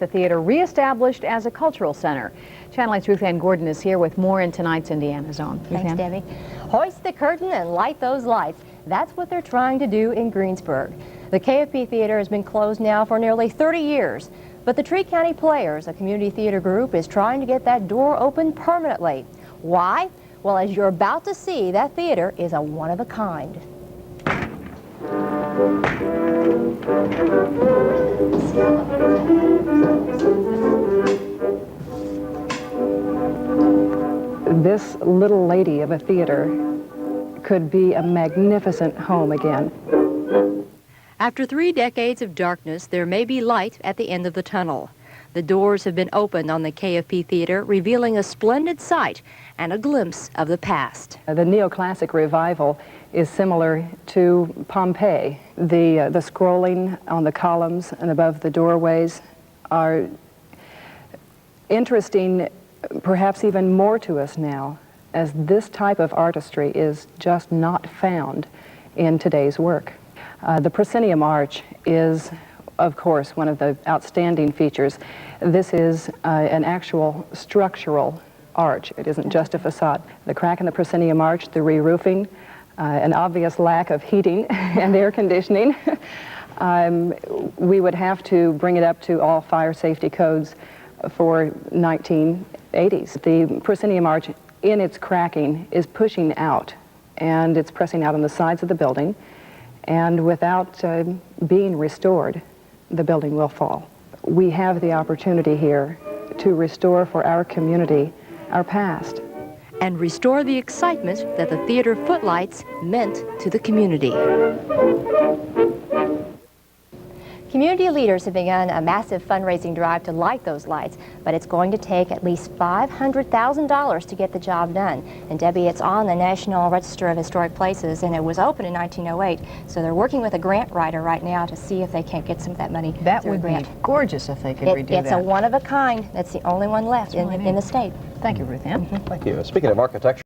The theater reestablished as a cultural center. Channel 8's Ruth Ann Gordon is here with more in tonight's Indiana Zone. Thanks, Debbie. Hoist the curtain and light those lights. That's what they're trying to do in Greensburg. The KFP Theater has been closed now for nearly 30 years. But the Tree County Players, a community theater group, is trying to get that door open permanently. Why? Well, as you're about to see, that theater is a one-of-a-kind. This little lady of a theater could be a magnificent home again. After 3 decades of darkness, there may be light at the end of the tunnel. The doors have been opened on the KFP Theater, revealing a splendid sight and a glimpse of the past. The neoclassic revival is similar to Pompeii. The scrolling on the columns and above the doorways are interesting, perhaps even more to us now, as this type of artistry is just not found in today's work. The proscenium arch is, of course, one of the outstanding features. This is an actual structural arch. It isn't just a facade. The crack in the proscenium arch, the re-roofing, an obvious lack of heating and air conditioning. We would have to bring it up to all fire safety codes for 1980s. The proscenium arch, in its cracking, is pushing out, and it's pressing out on the sides of the building, and without being restored, the building will fall. We have the opportunity here to restore for our community our past. And restore the excitement that the theater footlights meant to the community. Community leaders have begun a massive fundraising drive to light those lights, but it's going to take at least $500,000 to get the job done. And Debbie, it's on the National Register of Historic Places, and it was opened in 1908, so they're working with a grant writer right now to see if they can't get some of that money. That would be gorgeous if they could redo that. It's a one of a kind. That's the only one left in the state. Thank you, Ruth Ann. Thank you. Speaking of architecture,